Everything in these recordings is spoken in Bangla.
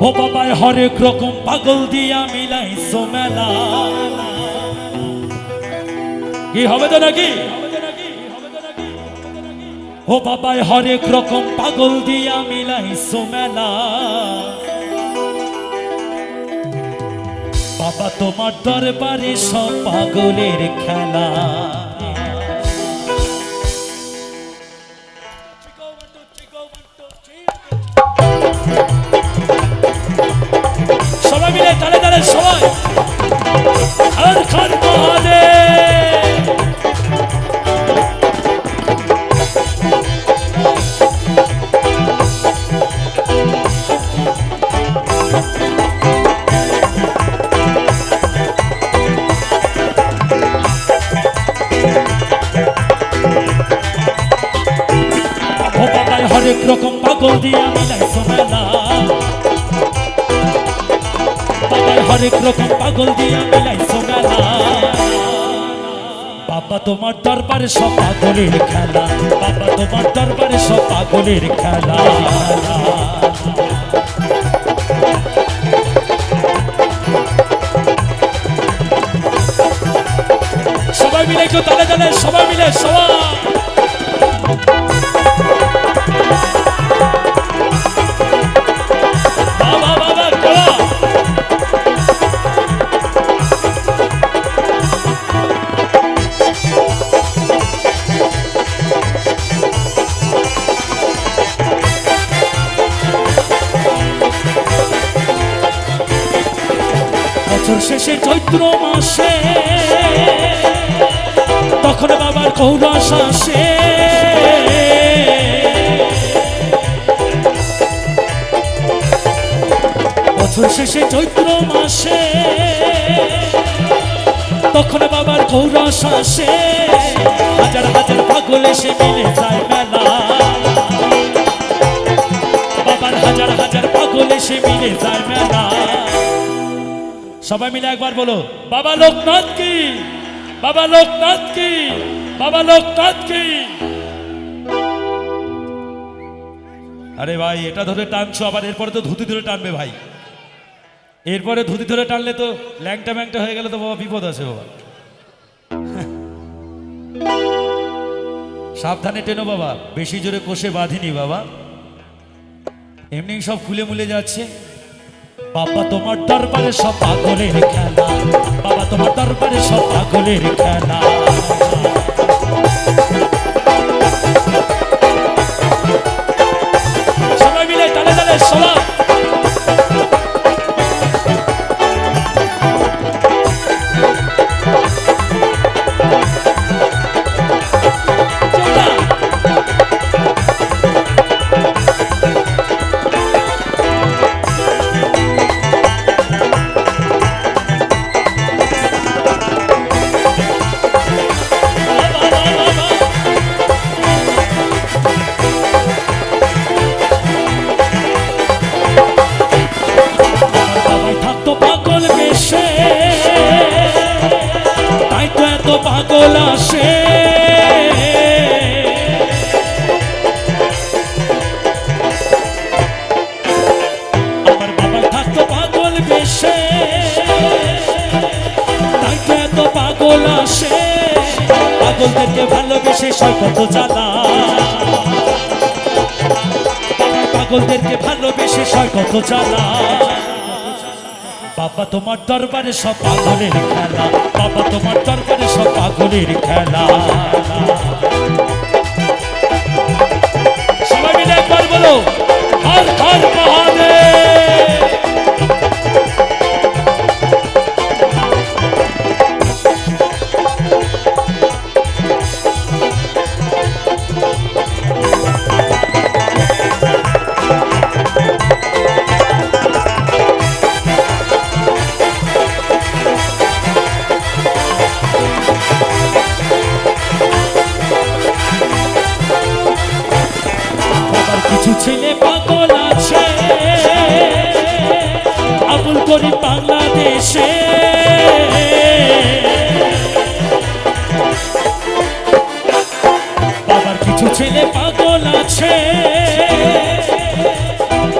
ও বাবায় হরেক রকম পাগল দিয়া মিলাইছো মেলা। কি হবে তো নাকি? ও বাবায় হরেক রকম পাগল দিয়া মিলাইছো মেলা। বাবা তোমার দরবারে সব পাগলের খেলা। সবাই মিলে তালে তালে সবাই হর হর মহাদেব। ও বাবায় হরেক রকম পাগল দিয়া মিলাইছো মেলা। বাবায় হরেক রকম পাগল দিয়া মিলাইছো মেলা। বাবা তোমার দরবারে সব পাগলের খেলা। বাবা তোমার দরবারে সব পাগলের খেলা। সবাই মিলে একটু তালে তালে সবাই মিলে সবাই বছর শেষে চৈত্র মাসে তখন বাবার কৌরস আসে। বছর শেষে চৈত্র মাসে তখন বাবার কৌরস আসে। হাজার হাজার পাগল এসে মিলে যায় মেলা। বাবার হাজার হাজার পাগল এসে মিলে যায় মেলা। সবাই মিলে একবার বলো বাবা লোকনাথ কি, বাবা লোকনাথ কি, বাবা লোকনাথ কি। আরে ভাই এটা ধরে টানছো, আবার এরপরে তো ধুতি ধরে টানবে ভাই। এরপরে ধুতি ধরে টানলে তো ল্যাংটা ম্যাংটা হয়ে গেলে তো বাবা বিপদ আছে বাবা। সাবধানে টেনো বাবা, বেশি জোরে কষে বাঁধিনি বাবা, এমনি সব খুলে মুলে যাচ্ছে। বাবা তোমার দরবারে সব পাগলের খেলা। বাবা তোমার দরবারে সব পাগলের খেলা। সবাই মিলে তালে তালে সবাই পাগল আসে। আমার বাবা থাকতো পাগল বেশে, তাই তো এত পাগল আসে। পাগলদেরকে ভালোবেসে সয় কত জ্বালা। পাগলদেরকে ভালোবেসে সয় কত জ্বালা। বাবা তোমার দরবারে সব পাগলের খেলা। বাবা তোমার দরবারে সব পাগলের খেলা। সবাই মিলে একবার বলো হর হর মহাদেব। কিছু ছেলে পাগল আছে আবুল করিম বাংলাদেশে। বাবার কিছু ছেলে পাগল আছে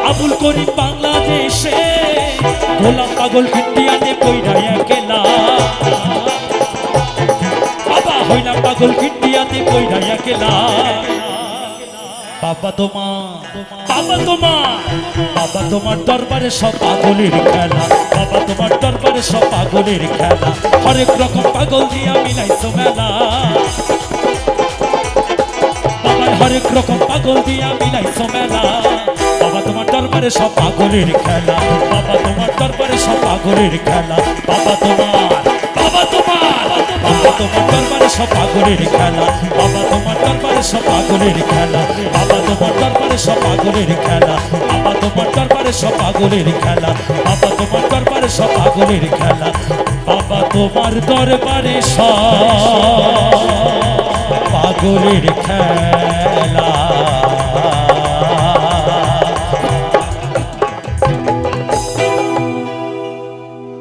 আবুল করিম বাংলাদেশে। গোলাম পাগল ইন্ডিয়াতে কইরাই একলা বাবা হইলাম পাগল ইন্ডিয়াতে কইরাই একলা বাবা তোমার দরবারে সব পাগলের খেলা বাবা তোমার দরবারে সব পাগলের খেলা হরেক রকম পাগল দিয়া মিলাইছো মেলা বাবা হরেক রকম পাগল দিয়া মিলাইছো মেলা বাবা তোমার দরবারে সব পাগলের খেলা বাবা তোমার দরবারে সব পাগলের খেলা বাবা তোমার দরবারে সব পাগলের খেলা বাবা তোমার দরবারে সব পাগলের খেলা বাবা তোমার দরবারে সব পাগলের খেলা বাবা তোমার দরবারে সব পাগলের খেলা বাবা তোমার দরবারে সব পাগলের খেলা বাবা তোমার দরবারে সব পাগলের খেলা